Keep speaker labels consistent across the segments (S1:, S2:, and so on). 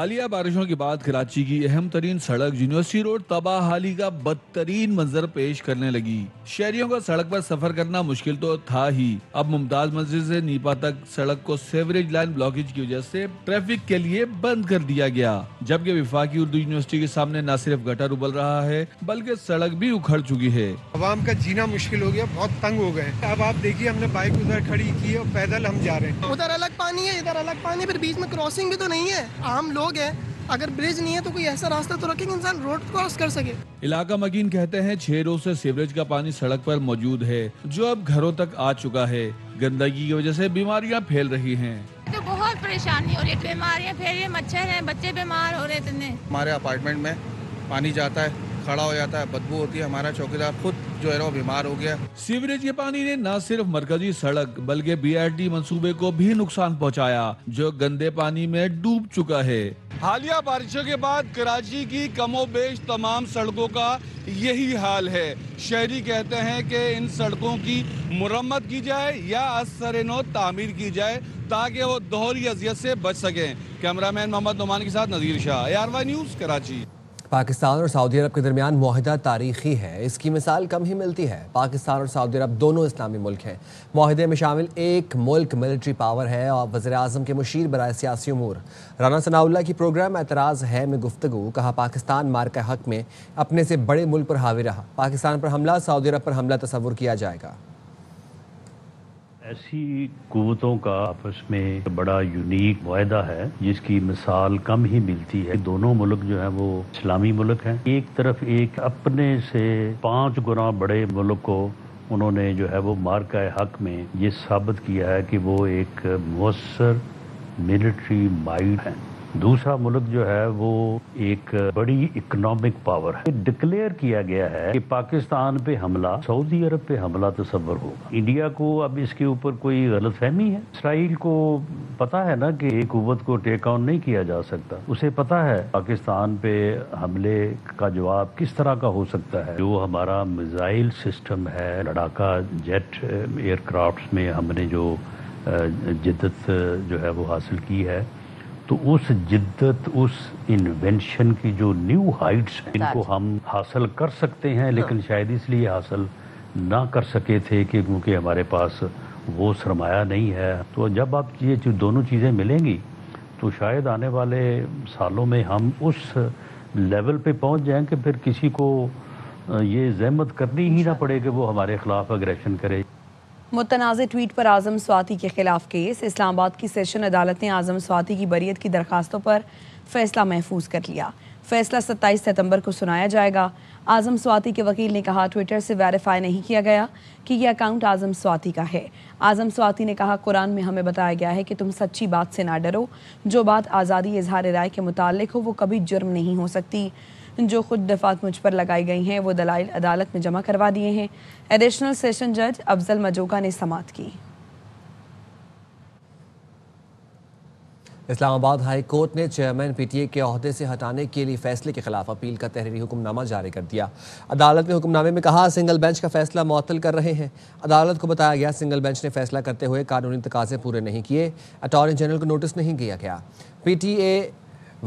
S1: حالیہ بارشوں کے بعد کراچی کی اہم ترین سڑک یونیورسٹی روڈ تباہ حالی کا بدترین منظر پیش کرنے لگی۔ شہریوں کا سڑک پر سفر کرنا مشکل تو تھا ہی، اب ممتاز مسجد سے نیپا تک سڑک کو سیوریج لائن بلاکیج کی وجہ سے ٹریفک کے لیے بند کر دیا گیا، جبکہ وفاقی اردو یونیورسٹی کے سامنے نہ صرف گٹر ابل رہا ہے بلکہ سڑک بھی اکھڑ چکی ہے۔
S2: عوام کا جینا مشکل ہو گیا، بہت تنگ ہو گئے۔ اب آپ دیکھیے ہم نے بائک ادھر کھڑی کی اور پیدل ہم جا رہے ہیں۔
S3: ادھر الگ پانی ہے، ادھر الگ پانی، پھر بیچ میں کراسنگ بھی تو نہیں ہے، عام لوگ ہیں، اگر برج نہیں ہے تو کوئی ایسا راستہ تو رکھے کہ انسان روڈ کراس کر سکے۔
S1: علاقہ مکین کہتے ہیں 6 روز سے سیوریج کا پانی سڑک پر موجود ہے جو اب گھروں تک آ چکا ہے، گندگی کی وجہ سے بیماریاں پھیل رہی ہیں۔
S4: تو بہت پریشانی ہو رہی ہے، بیماریاں پھیل رہی ہیں، مچھر ہیں، بچے بیمار ہو رہے اتنے۔
S5: ہمارے اپارٹمنٹ میں پانی جاتا ہے، کھڑا ہو جاتا ہے، بدبو ہوتی ہے، ہمارا چوکیدار خود جو ہے وہ بیمار ہو گیا۔
S1: سیوریج کے پانی نے نہ صرف مرکزی سڑک بلکہ BRT منصوبے کو بھی نقصان پہنچایا جو گندے پانی میں ڈوب چکا ہے۔ حالیہ بارشوں کے بعد کراچی کی کم و بیش تمام سڑکوں کا یہی حال ہے۔ شہری کہتے ہیں کہ ان سڑکوں کی مرمت کی جائے یا از سر نو تعمیر کی جائے تاکہ وہ دوہری اذیت سے بچ سکیں۔ کیمرہ مین محمد نعمان کے ساتھ نذیر شاہ، ARY نیوز کراچی۔
S6: پاکستان اور سعودی عرب کے درمیان معاہدہ تاریخی ہے، اس کی مثال کم ہی ملتی ہے۔ پاکستان اور سعودی عرب دونوں اسلامی ملک ہیں، معاہدے میں شامل ایک ملک ملٹری پاور ہے اور وزیر اعظم کے مشیر برائے سیاسی امور رانا ثناء اللہ کی پروگرام اعتراض ہے میں گفتگو، کہا پاکستان مارکہ حق میں اپنے سے بڑے ملک پر حاوی رہا، پاکستان پر حملہ، سعودی عرب پر حملہ تصور کیا جائے گا۔
S7: ایسی قوتوں کا آپس میں بڑا یونیک معاہدہ ہے جس کی مثال کم ہی ملتی ہے۔ دونوں ملک جو ہیں وہ اسلامی ملک ہیں، ایک طرف ایک اپنے سے 5 گنا بڑے ملک کو انہوں نے جو ہے وہ مارکہ حق میں یہ ثابت کیا ہے کہ وہ ایک مؤثر ملٹری مائٹ ہے۔ دوسرا ملک جو ہے وہ ایک بڑی اکنامک پاور ہے۔ ڈکلیئر کیا گیا ہے کہ پاکستان پہ حملہ، سعودی عرب پہ حملہ تصور ہوگا۔ انڈیا کو اب اس کے اوپر کوئی غلط فہمی ہے؟ اسرائیل کو پتا ہے نا کہ ایک قوت کو ٹیک آن نہیں کیا جا سکتا، اسے پتا ہے پاکستان پہ حملے کا جواب کس طرح کا ہو سکتا ہے۔ جو ہمارا میزائل سسٹم ہے، لڑاکا جیٹ ایئر کرافٹس میں ہم نے جو جدت جو ہے وہ حاصل کی ہے، تو اس جدت، اس انوینشن کی جو نیو ہائٹس ہیں ان کو ہم حاصل کر سکتے ہیں، لیکن شاید اس لیے حاصل نہ کر سکے تھے کہ کیونکہ ہمارے پاس وہ سرمایہ نہیں ہے۔ تو جب آپ یہ دونوں چیزیں ملیں گی تو شاید آنے والے سالوں میں ہم اس لیول پہ پہنچ جائیں کہ پھر کسی کو یہ زحمت کرنی ہی نہ پڑے کہ وہ ہمارے خلاف اگریشن کرے۔
S8: متنازع ٹویٹ پر اعظم سواتی کے خلاف کیس، اسلام آباد کی سیشن عدالت نے اعظم سواتی کی بریت کی درخواستوں پر فیصلہ محفوظ کر لیا۔ فیصلہ 27 ستمبر کو سنایا جائے گا۔ اعظم سواتی کے وکیل نے کہا ٹویٹر سے ویریفائی نہیں کیا گیا کہ یہ اکاؤنٹ اعظم سواتی کا ہے۔ اعظم سواتی نے کہا قرآن میں ہمیں بتایا گیا ہے کہ تم سچی بات سے نہ ڈرو، جو بات آزادی اظہار رائے کے متعلق ہو وہ کبھی جرم نہیں ہو سکتی۔ جو خود دفعات مجھ پر لگائی گئی ہیں وہ دلائل عدالت میں جمع کروا دیے ہیں۔ ایڈیشنل سیشن جج افضل مجوگا نے سماعت کی۔
S6: اسلام آباد ہائی کورٹ نے چیئرمین PTA کے عہدے سے ہٹانے کے لیے فیصلے کے خلاف اپیل کا تحریری حکم نامہ جاری کر دیا۔ عدالت نے حکم نامے میں کہا سنگل بینچ کا فیصلہ معطل کر رہے ہیں۔ عدالت کو بتایا گیا سنگل بینچ نے فیصلہ کرتے ہوئے قانونی تقاضے پورے نہیں کیے، اٹارنی جنرل کو نوٹس نہیں دیا گیا۔ PTA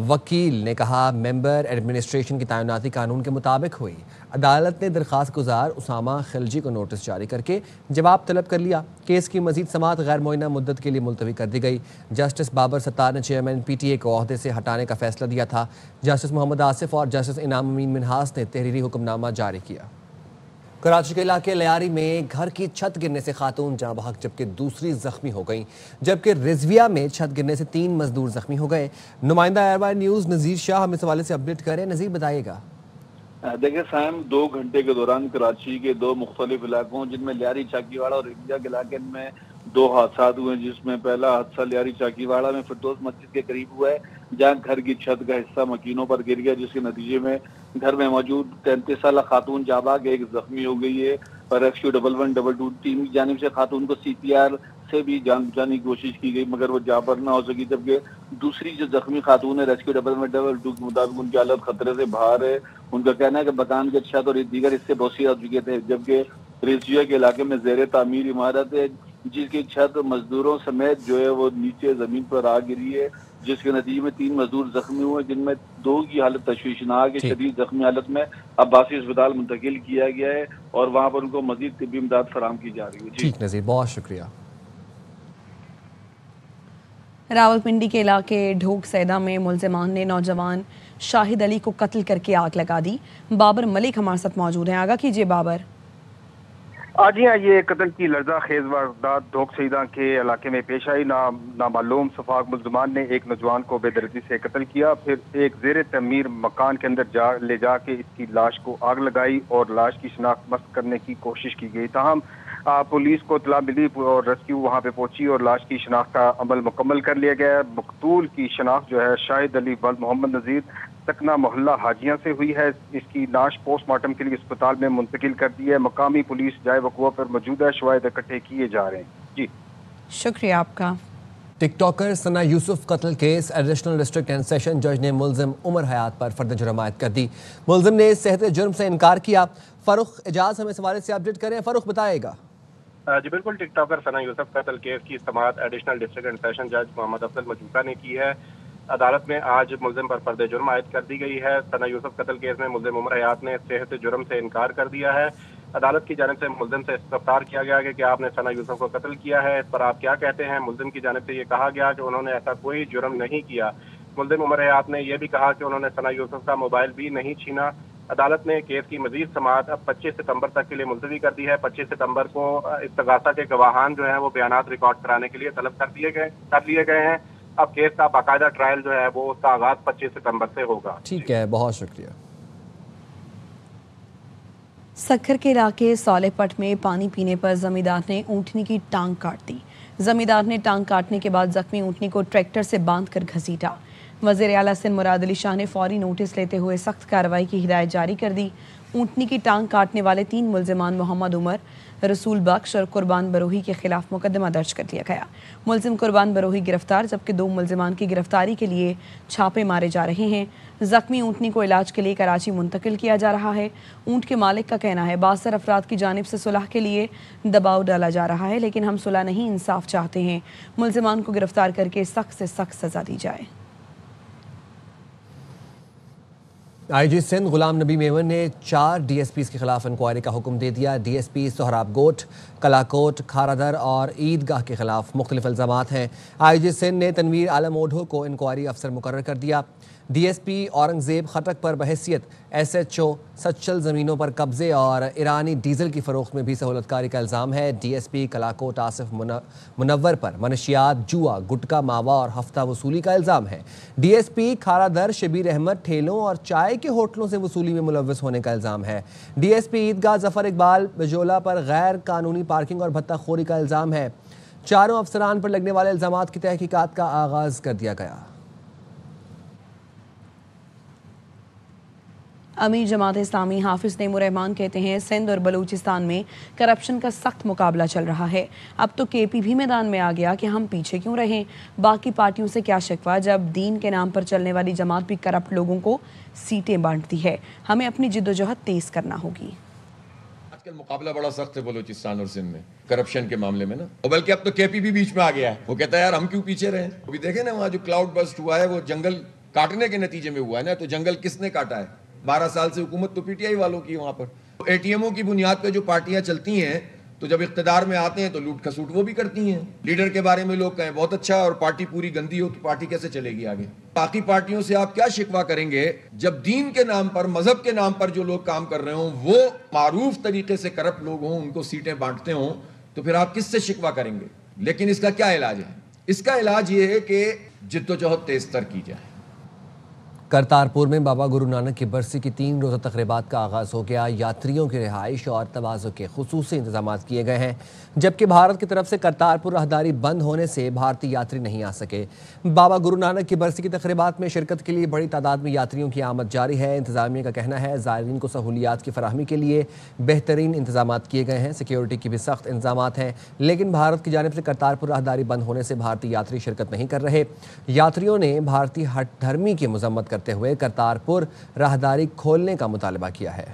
S6: وکیل نے کہا ممبر ایڈمنسٹریشن کی تعیناتی قانون کے مطابق ہوئی۔ عدالت نے درخواست گزار اسامہ خلجی کو نوٹس جاری کر کے جواب طلب کر لیا۔ کیس کی مزید سماعت غیر معینہ مدت کے لیے ملتوی کر دی گئی۔ جسٹس بابر ستار نے چیئرمین PTA کو عہدے سے ہٹانے کا فیصلہ دیا تھا۔ جسٹس محمد آصف اور جسٹس انعام امین منہاس نے تحریری حکم نامہ جاری کیا۔ کراچی کے علاقے لیاری میں گھر کی چھت گرنے سے خاتون جاں بحق جبکہ دوسری زخمی ہو گئیں، جبکہ رضویہ میں چھت گرنے سے 3 مزدور زخمی ہو گئے۔ نمائندہ ARY نیوز نذیر شاہ ہم اس حوالے سے اپڈیٹ کریں۔ نذیر بتائیے گا۔
S9: دیکھیں سائم 2 گھنٹے کے دوران کراچی کے 2 مختلف علاقوں جن میں لیاری چاکی واڑہ اور رضویہ کے علاقے میں 2 حادثات ہوئے، جس میں پہلا حادثہ لیاری چاکی واڑہ میں فردوس مسجد کے قریب ہوا ہے جہاں گھر کی چھت کا حصہ مکینوں پر گر گیا، جس کے نتیجے میں گھر میں موجود 33 سالہ خاتون جاں بحق ایک زخمی ہو گئی ہے اور ریسکیو 1122 ٹیم کی جانب سے خاتون کو CPR سے بھی جان بچانے کی کوشش کی گئی مگر وہ جاں پر نہ ہو سکی، جبکہ دوسری جو زخمی خاتون ہے ریسکیو 1122 کے مطابق ان کی حالت خطرے سے باہر ہے۔ ان کا کہنا ہے کہ مکان کے چھت اور دیگر حصے بوسیدہ ہو چکے تھے، جبکہ رضویہ کے علاقے میں زیر تعمیر عمارت ہے جس کی چھت مزدوروں سمیت جو ہے وہ نیچے زمین پر آ گری ہے، جس کے نتیجے میں 3 مزدور زخمی ہوئے، جن میں 2 کی حالت تشویشناک ہے، شدید زخمی حالت میں عباسی اسپتال منتقل کیا گیا ہے اور وہاں پر ان کو مزید طبی امداد فراہم کی جا رہی ہے۔
S6: ٹھیک نظیر، بہت شکریہ۔
S8: راولپنڈی کے علاقے ڈھوک سیدہ میں ملزمان نے نوجوان شاہد علی کو قتل کر کے آگ لگا دی۔ بابر ملک ہمارے ساتھ موجود ہیں، آگاہ کیجیے بابر۔
S10: جی ہاں، یہ قتل کی لرزہ خیز واردات ڈھوک سیدہ کے علاقے میں پیش آئی۔ نامعلوم شفاق ملزمان نے ایک نوجوان کو بے دردی سے قتل کیا، پھر ایک زیر تعمیر مکان کے اندر لے جا کے اس کی لاش کو آگ لگائی اور لاش کی شناخت مست کرنے کی کوشش کی گئی۔ تاہم پولیس کو اطلاع ملی اور ریسکیو وہاں پہ پہنچی اور لاش کی شناخت کا عمل مکمل کر لیا گیا۔ مقتول کی شناخت جو ہے شاہد علی ولد محمد نذیر سکنہ محلہ حاجیاں سے ہوئی ہے۔ اس کی لاش پوسٹ مارٹم کے لیے اسپتال میں منتقل کر دی ہے۔ مقامی پولیس جائے وقوع پر موجود ہے، شواہد اکٹھے کیے جا رہے ہیں۔ جی
S8: شکریہ آپ کا۔
S6: ٹک ٹاکر ثنا یوسف قتل case, additional district and session جج نے ملزم عمر حیات پر فرد جرم عائد کر دی۔ ملزم نے صحت جرم سے انکار کیا۔ فاروق اعجاز ہمیں اس حوالے سے اپڈیٹ کریں۔ فاروق بتائے گا۔
S11: جی بالکل، ٹک ٹاکر ثنا یوسف قتل کیس کی سماعت ایڈیشنل ڈسٹرکٹ اینڈ سیشن جج محمد افضل مجوکا نے کی ہے۔ عدالت میں آج ملزم پر فرد جرم عائد کر دی گئی ہے۔ ثنا یوسف قتل کیس میں ملزم عمر حیات نے صحت جرم سے انکار کر دیا ہے۔ عدالت کی جانب سے ملزم سے استفسار کیا گیا کہ آپ نے ثنا یوسف کو قتل کیا ہے، اس پر آپ کیا کہتے ہیں؟ ملزم کی جانب سے یہ کہا گیا کہ انہوں نے ایسا کوئی جرم نہیں کیا۔ ملزم عمر حیات نے یہ بھی کہا کہ انہوں نے ثنا یوسف کا موبائل بھی نہیں چھینا۔ عدالت نے کیس کی مزید سماعت اب 25 ستمبر تک کے لیے ملتوی کر دی ہے۔ 25 ستمبر کو استغاثہ کے گواہان جو ہیں وہ بیانات ریکارڈ کرانے کے لیے طلب کر لیے گئے ہیں۔ اب کیس کا باقاعدہ ٹرائل جو ہے وہ اس کا آغاز 25 ستمبر سے ہوگا۔
S6: ٹھیک ہے، بہت شکریہ۔
S8: سکھر کے علاقے سولے پٹ میں پانی پینے پر زمیندار نے اونٹنی کی ٹانگ کاٹ دی۔ زمیندار نے ٹانگ کاٹنے کے بعد زخمی اونٹنی کو ٹریکٹر سے باندھ کر گھسیٹا۔ وزیر اعلیٰ سندھ مراد علی شاہ نے فوری نوٹس لیتے ہوئے سخت کارروائی کی ہدایت جاری کر دی۔ اونٹنی کی ٹانگ کاٹنے والے 3 ملزمان محمد عمر، رسول بخش اور قربان بروہی کے خلاف مقدمہ درج کر لیا گیا۔ ملزم قربان بروہی گرفتار، جبکہ 2 ملزمان کی گرفتاری کے لیے چھاپے مارے جا رہے ہیں۔ زخمی اونٹنی کو علاج کے لیے کراچی منتقل کیا جا رہا ہے۔ اونٹ کے مالک کا کہنا ہے 72 افراد کی جانب سے صلح کے لیے دباؤ ڈالا جا رہا ہے، لیکن ہم صلح نہیں انصاف چاہتے ہیں۔ ملزمان کو گرفتار کر کے سخت سے سخت سزا دی جائے۔
S6: آئی جی سندھ غلام نبی میمن نے 4 ڈی ایس پیز کے خلاف انکوائری کا حکم دے دیا۔ ڈی ایس پی سہراب گوٹ، کلاکوٹ، کھارادر اور عیدگاہ کے خلاف مختلف الزامات ہیں۔ آئی جی سندھ نے تنویر عالم اوڈھو کو انکوائری افسر مقرر کر دیا۔ D S P Aurangzeb Khattak پر بحیثیت ایس ایچ او سچل زمینوں پر قبضے اور ایرانی ڈیزل کی فروخت میں بھی سہولت کاری کا الزام ہے۔ ڈی ایس پی کلاکوٹ آصف منور پر منشیات، جوا، گٹکا ماوا اور ہفتہ وصولی کا الزام ہے۔ D S P Kharadar Shabbir Ahmed ٹھیلوں اور چائے کے ہوٹلوں سے وصولی میں ملوث ہونے کا الزام ہے۔ ڈی ایس پی عیدگاہ ظفر اقبال بجولہ پر غیر قانونی پارکنگ اور بھتہ خوری کا الزام ہے۔ چاروں افسران پر لگنے والے الزامات کی تحقیقات کا آغاز کر دیا گیا۔
S8: امیر جماعت اسلامی حافظ نعیم الرحمان کہتے ہیں سندھ اور بلوچستان میں کرپشن کا سخت مقابلہ چل رہا ہے۔ اب تو کے پی بھی میدان میں آ گیا کہ ہم پیچھے کیوں رہیں۔ باقی پارٹیوں سے کیا شکوہ جب دین کے نام پر چلنے والی جماعت بھی کرپٹ لوگوں کو سیٹیں بانٹتی ہے۔ ہمیں اپنی جدوجہد تیز کرنا ہوگی۔
S12: آج کل مقابلہ بڑا سخت ہے بلوچستان اور سندھ میں کرپشن کے معاملے میں نا، اور بلکہ اب تو کے پی بھی بیچ میں آ گیا ہے۔ وہ کہتا ہے یار ہم کیوں پیچھے رہیں۔ ابھی دیکھیں نا وہاں جو کلاؤڈ بسٹ ہوا ہے وہ جنگل کاٹنے کے نتیجے میں ہوا ہے نا، تو جنگل کس نے کاٹا ہے؟ 12 سال سے حکومت تو پی ٹی آئی والوں کی وہاں پر۔ اے ٹی ایموں کی بنیاد پہ جو پارٹیاں چلتی ہیں تو جب اقتدار میں آتے ہیں تو لوٹ کھسوٹ وہ بھی کرتی ہیں۔ لیڈر کے بارے میں لوگ کہیں بہت اچھا اور پارٹی پوری گندی ہو تو پارٹی کیسے چلے گی آگے؟ باقی پارٹیوں سے آپ کیا شکوہ کریں گے جب دین کے نام پر، مذہب کے نام پر جو لوگ کام کر رہے ہوں وہ معروف طریقے سے کرپٹ لوگ ہوں، ان کو سیٹیں بانٹتے ہوں، تو پھر آپ کس سے شکوہ کریں گے؟ لیکن اس کا کیا علاج ہے؟ اس کا علاج یہ ہے کہ جدوجہد تیز تر کی جائے۔
S6: کرتارپور میں بابا گرو نانک کی برسی کی 3 روزہ تقریبات کا آغاز ہو گیا۔ یاتریوں کی رہائش اور تواضع کے خصوصی انتظامات کیے گئے ہیں، جبکہ بھارت کی طرف سے کرتارپور راہداری بند ہونے سے بھارتی یاتری نہیں آ سکے۔ بابا گرو نانک کی برسی کی تقریبات میں شرکت کے لیے بڑی تعداد میں یاتریوں کی آمد جاری ہے۔ انتظامیہ کا کہنا ہے زائرین کو سہولیات کی فراہمی کے لیے بہترین انتظامات کیے گئے ہیں، سیکیورٹی کی بھی سخت انتظامات ہیں، لیکن بھارت کی جانب سے کرتارپور راہداری بند ہونے سے بھارتی یاتری شرکت نہیں کر رہے۔ یاتریوں نے بھارتی ہٹ دھرمی کی مذمت کرتے ہوئے کرتارپور راہداری کھولنے کا مطالبہ کیا ہے۔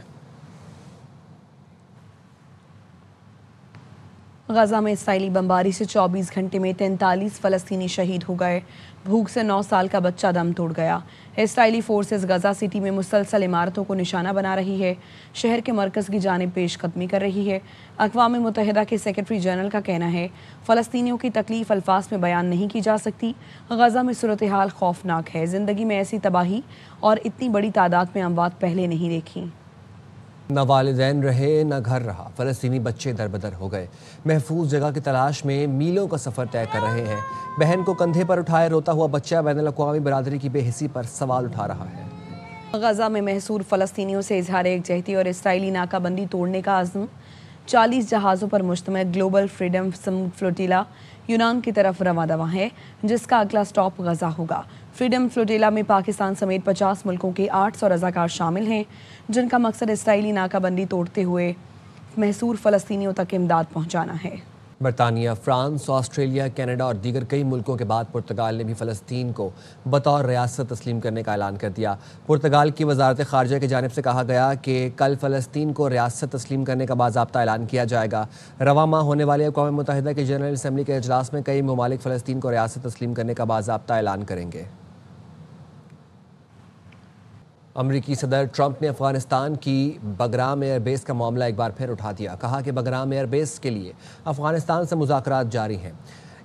S8: غزہ میں اسرائیلی بمباری سے 24 گھنٹے میں 43 فلسطینی شہید ہو گئے۔ بھوک سے 9 سال کا بچہ دم توڑ گیا۔ اسرائیلی فورسز غزہ سٹی میں مسلسل عمارتوں کو نشانہ بنا رہی ہے، شہر کے مرکز کی جانب پیش قدمی کر رہی ہے۔ اقوام متحدہ کے سیکرٹری جنرل کا کہنا ہے فلسطینیوں کی تکلیف الفاظ میں بیان نہیں کی جا سکتی۔ غزہ میں صورتحال خوفناک ہے، زندگی میں ایسی تباہی اور اتنی بڑی تعداد میں اموات پہلے نہیں دیکھی۔
S6: نہ والدین رہے نہ گھر رہا، فلسطینی بچے دربدر ہو گئے، محفوظ جگہ کی تلاش میں میلوں کا سفر طے کر رہے ہیں۔ بہن کو کندھے پر اٹھائے روتا ہوا بچہ بین الاقوامی برادری کی بے حسی پر سوال اٹھا رہا ہے۔
S8: غزہ میں محصور فلسطینیوں سے اظہار یکجہتی اور اسرائیلی ناکہ بندی توڑنے کا عزم۔ 40 جہازوں پر مشتمل گلوبل فریڈم فلوٹیلا یونان کی طرف رواں دواں ہے، جس کا اگلا سٹاپ غزہ ہوگا۔ فریڈم فلوٹیلا میں پاکستان سمیت 50 ملکوں کے 800 رضاکار شامل ہیں، جن کا مقصد اسرائیلی ناکہ بندی توڑتے ہوئے محصور فلسطینیوں تک امداد پہنچانا ہے۔
S6: برطانیہ، فرانس، آسٹریلیا، کینیڈا اور دیگر کئی ملکوں کے بعد پرتگال نے بھی فلسطین کو بطور ریاست تسلیم کرنے کا اعلان کر دیا۔ پرتگال کی وزارت خارجہ کی جانب سے کہا گیا کہ کل فلسطین کو ریاست تسلیم کرنے کا باضابطہ اعلان کیا جائے گا۔ رواں ماہ ہونے والے اقوام متحدہ کی جنرل اسمبلی کے اجلاس میں کئی ممالک فلسطین کو ریاست تسلیم کرنے کا باضابطہ اعلان کریں گے۔ امریکی صدر ٹرمپ نے افغانستان کی بگرام ایئر بیس کا معاملہ ایک بار پھر اٹھا دیا۔ کہا کہ بگرام ایئر بیس کے لیے افغانستان سے مذاکرات جاری ہیں،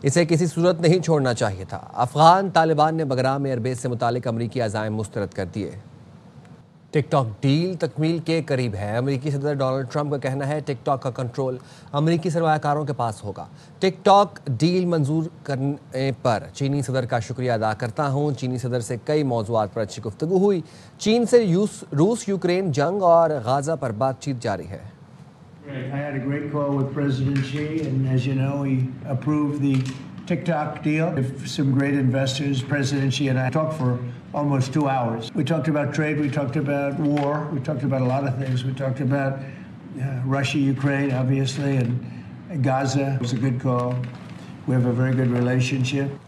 S6: اسے کسی صورت نہیں چھوڑنا چاہیے تھا۔ افغان طالبان نے بگرام ایئر بیس سے متعلق امریکی عزائم مسترد کر دیے۔ ٹک ٹاک ڈیل تکمیل کے قریب ہے۔ امریکی صدر ڈونلڈ ٹرمپ کا کہنا ہے ٹک ٹاک کا کنٹرول امریکی سرمایہ کاروں کے پاس ہوگا۔ ٹک ٹاک ڈیل منظور کرنے پر چینی صدر کا شکریہ ادا کرتا ہوں۔ چینی صدر سے کئی موضوعات پر اچھی گفتگو ہوئی۔ چین سے روس یوکرین جنگ اور غزہ پر بات چیت جاری ہے۔
S13: I had a great call with President Xi, and as you know, he approved the TikTok deal. With some great investors, President Xi and I talked for almost 2 hours. We talked about trade, we talked about war, we talked about a lot of things. We talked about Russia, Ukraine, obviously, and Gaza. It was a good call. We have a very good relationship.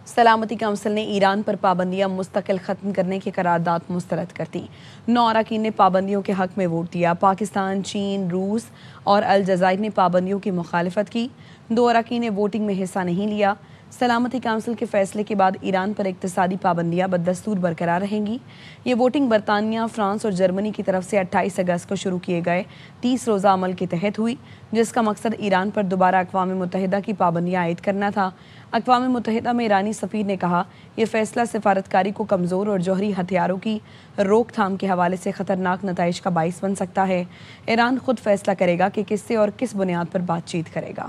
S8: سلامتی council نے ایران پر پابندیاں مستقل ختم کرنے کی قرارداد مسترد کر دی۔ 9 اراکین نے پابندیوں کے حق میں ووٹ دیا۔ پاکستان، چین، روس اور الجزائر نے پابندیوں کی مخالفت کی۔ 2 اراکین نے ووٹنگ میں حصہ نہیں لیا۔ سلامتی کونسل کے فیصلے کے بعد ایران پر اقتصادی پابندیاں بدستور برقرار رہیں گی۔ یہ ووٹنگ برطانیہ، فرانس اور جرمنی کی طرف سے 28 اگست کو شروع کیے گئے 30 روزہ عمل کے تحت ہوئی، جس کا مقصد ایران پر دوبارہ اقوام متحدہ کی پابندیاں عائد کرنا تھا۔ اقوام متحدہ میں ایرانی سفیر نے کہا یہ فیصلہ سفارتکاری کو کمزور اور جوہری ہتھیاروں کی روک تھام کے حوالے سے خطرناک نتائج کا باعث بن سکتا ہے۔ ایران خود فیصلہ کرے گا کہ کس سے اور کس بنیاد پر بات چیت کرے گا۔